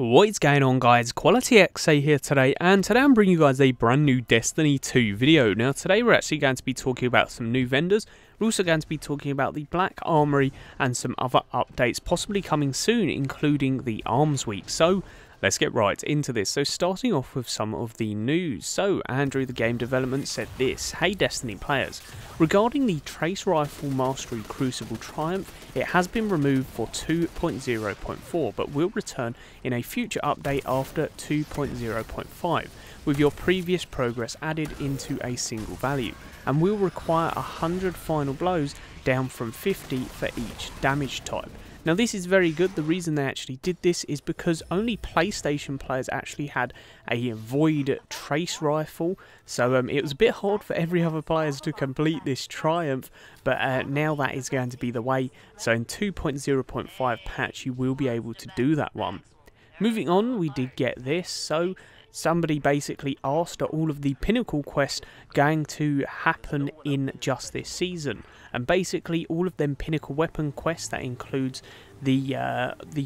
What is going on, guys? Quality XA here today, and today I'm bringing you guys a brand new Destiny 2 video. Now today we're actually going to be talking about some new vendors. We're also going to be talking about the Black Armory and some other updates possibly coming soon, including the Armsweek. So let's get right into this. So starting off with some of the news. So Andrew, the game development, said this: "Hey Destiny players, regarding the Trace Rifle Mastery Crucible Triumph, it has been removed for 2.0.4 but will return in a future update after 2.0.5 with your previous progress added into a single value, and will require 100 final blows down from 50 for each damage type." Now this is very good. The reason they actually did this is because only PlayStation players actually had a Void Trace Rifle, so it was a bit hard for every other players to complete this triumph, but now that is going to be the way. So in 2.0.5 patch you will be able to do that one. Moving on, we did get this. So somebody basically asked, are all of the Pinnacle quests going to happen in just this season? And basically all of them Pinnacle weapon quests, that includes the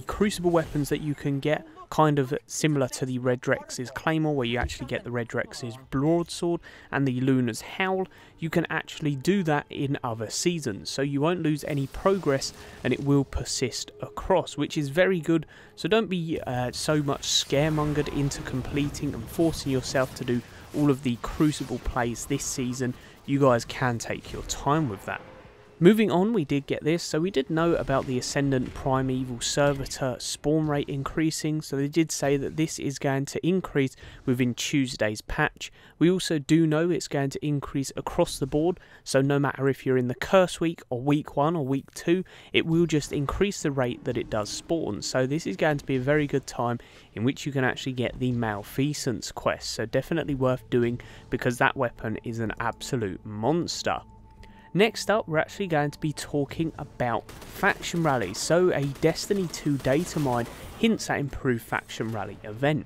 Crucible weapons that you can get, kind of similar to the Red Rex's Claymore, where you actually get the Red Rex's Broadsword and the Luna's Howl. You can actually do that in other seasons, so you won't lose any progress and it will persist across, which is very good. So don't be so much scaremongered into completing and forcing yourself to do all of the Crucible plays this season. You guys can take your time with that. Moving on, we did get this. So we did know about the Ascendant Primeval Servitor spawn rate increasing, so they did say that this is going to increase within Tuesday's patch. We also do know it's going to increase across the board, so no matter if you're in the Curse Week or Week 1 or Week 2, it will just increase the rate that it does spawn. So this is going to be a very good time in which you can actually get the Malfeasance quest, so definitely worth doing because that weapon is an absolute monster. Next up, we're actually going to be talking about faction rallies. So a Destiny 2 data mine hints at improved faction rally event.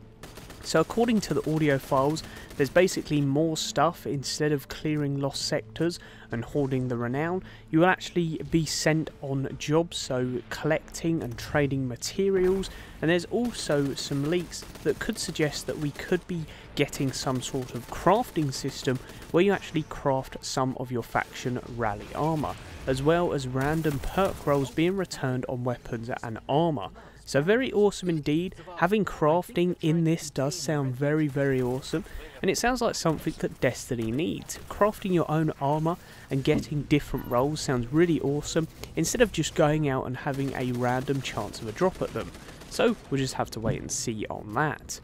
So according to the audio files, there's basically more stuff. Instead of clearing lost sectors and hoarding the renown, you will actually be sent on jobs, so collecting and trading materials. And there's also some leaks that could suggest that we could be getting some sort of crafting system where you actually craft some of your faction rally armor, as well as random perk rolls being returned on weapons and armor. So very awesome indeed. Having crafting in this does sound very, very awesome, and it sounds like something that Destiny needs. Crafting your own armor and getting different rolls sounds really awesome, instead of just going out and having a random chance of a drop at them. So we'll just have to wait and see on that.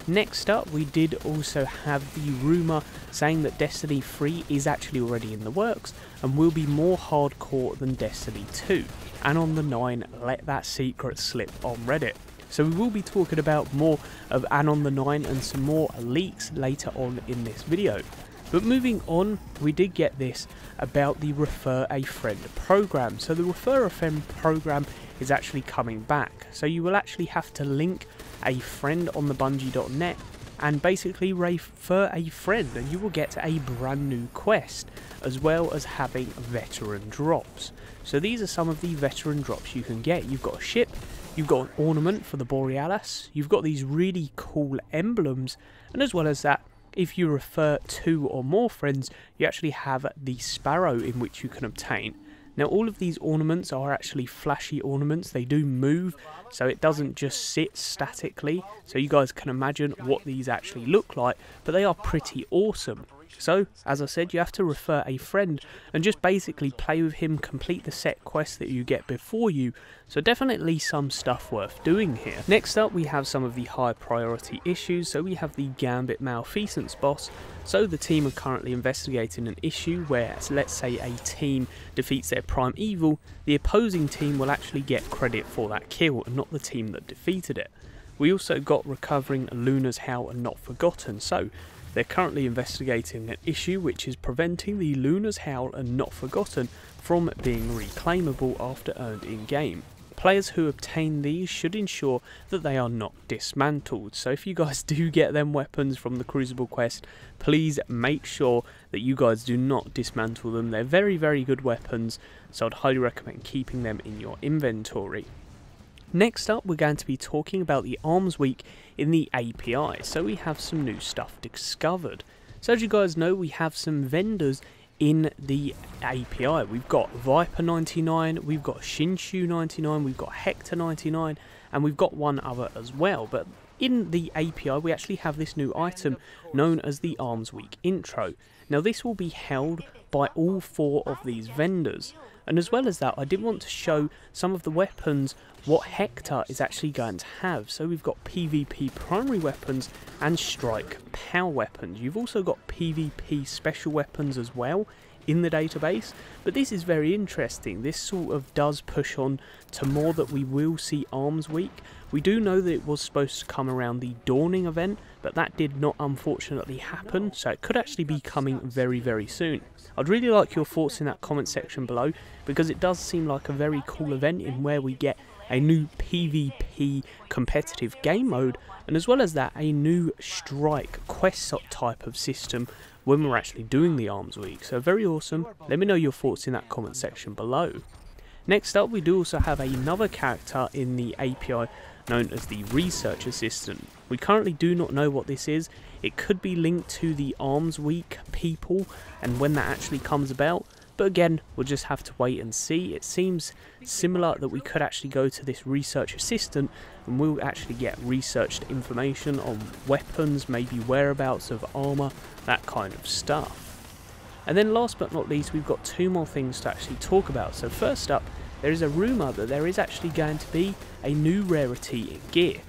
Next up, we did also have the rumour saying that Destiny 3 is actually already in the works and will be more hardcore than Destiny 2. And on the 9, let that secret slip on Reddit. So we will be talking about more of Anon the 9 and some more leaks later on in this video. But moving on, we did get this about the Refer a Friend program. So the Refer a Friend program is actually coming back. So you will actually have to link a friend on the Bungie.net and basically refer a friend, and you will get a brand new quest, as well as having veteran drops. So these are some of the veteran drops you can get. You've got a ship, you've got an ornament for the Borealis, you've got these really cool emblems, and as well as that, if you refer 2 or more friends, you actually have the Sparrow in which you can obtain. Now all of these ornaments are actually flashy ornaments. They do move, so it doesn't just sit statically, so you guys can imagine what these actually look like, but they are pretty awesome. So, as I said, you have to refer a friend and just basically play with him, complete the set quests that you get before you. So definitely some stuff worth doing here. Next up, we have some of the high priority issues. So we have the Gambit Malfeasance boss. So the team are currently investigating an issue where, let's say a team defeats their prime evil, the opposing team will actually get credit for that kill and not the team that defeated it. We also got recovering Luna's Howl and Not Forgotten. So they're currently investigating an issue which is preventing the Luna's Howl and Not Forgotten from being reclaimable after earned in-game. Players who obtain these should ensure that they are not dismantled. So if you guys do get them weapons from the Crucible quest, please make sure that you guys do not dismantle them. They're very, very good weapons, so I'd highly recommend keeping them in your inventory. Next up, we're going to be talking about the Armsweek in the API. So we have some new stuff discovered. So as you guys know, we have some vendors in the API. We've got Viper 99, we've got Shinshu 99, we've got Hector 99, and we've got one other as well. But in the API, we actually have this new item known as the Armsweek intro. Now this will be held by all 4 of these vendors. And as well as that, I did want to show some of the weapons what Hector is actually going to have. So we've got PvP primary weapons and strike power weapons. You've also got PvP special weapons as well in the database. But this is very interesting. This sort of does push on to more that we will see Armsweek. We do know that it was supposed to come around the Dawning event, but that did not unfortunately happen, so it could actually be coming very, very soon. I'd really like your thoughts in that comment section below, because it does seem like a very cool event in where we get a new PvP competitive game mode, and as well as that, a new strike quest type of system when we're actually doing the Armsweek. So very awesome. Let me know your thoughts in that comment section below. Next up, we do also have another character in the API known as the Research Assistant. We currently do not know what this is. It could be linked to the Armsweek people and when that actually comes about. But again, we'll just have to wait and see. It seems similar that we could actually go to this Research Assistant and we'll actually get researched information on weapons, maybe whereabouts of armor, that kind of stuff. And then last but not least, we've got 2 more things to actually talk about. So first up, there is a rumour that there is actually going to be a new rarity in gear.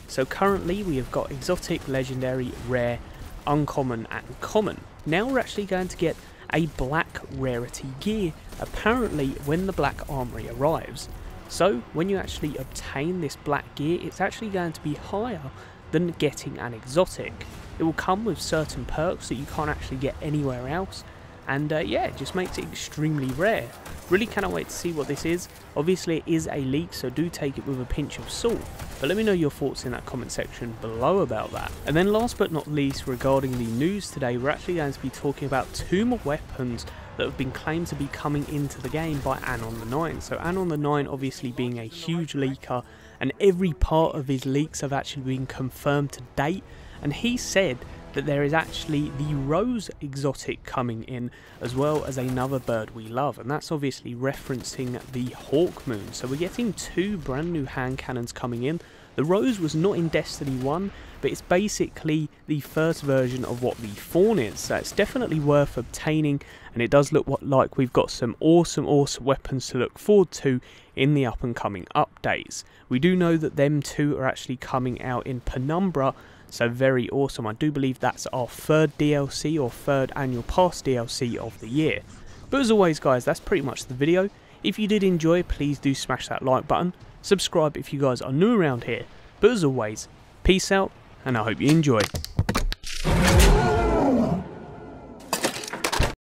So currently we have got exotic, legendary, rare, uncommon and common. Now we're actually going to get a black rarity gear, apparently when the black armory arrives. So when you actually obtain this black gear, it's actually going to be higher than getting an exotic. It will come with certain perks that you can't actually get anywhere else, and yeah, it just makes it extremely rare. Really cannot wait to see what this is. Obviously it is a leak, so do take it with a pinch of salt, but let me know your thoughts in that comment section below about that. And then last but not least, regarding the news today, we're actually going to be talking about 2 more weapons that have been claimed to be coming into the game by Anon the 9. So Anon the 9 obviously being a huge leaker, and every part of his leaks have actually been confirmed to date, and he said that there is actually the Rose exotic coming in, as well as another bird we love, and that's obviously referencing the Hawk Moon. So we're getting 2 brand new hand cannons coming in. The Rose was not in Destiny 1, but it's basically the first version of what the Fawn is, so it's definitely worth obtaining, and it does look like we've got some awesome weapons to look forward to in the up and coming updates. We do know that them 2 are actually coming out in Penumbra, so very awesome. I do believe that's our 3rd DLC or 3rd annual pass DLC of the year. But as always guys, that's pretty much the video. If you did enjoy, please do smash that like button. Subscribe if you guys are new around here. But as always, peace out, and I hope you enjoy.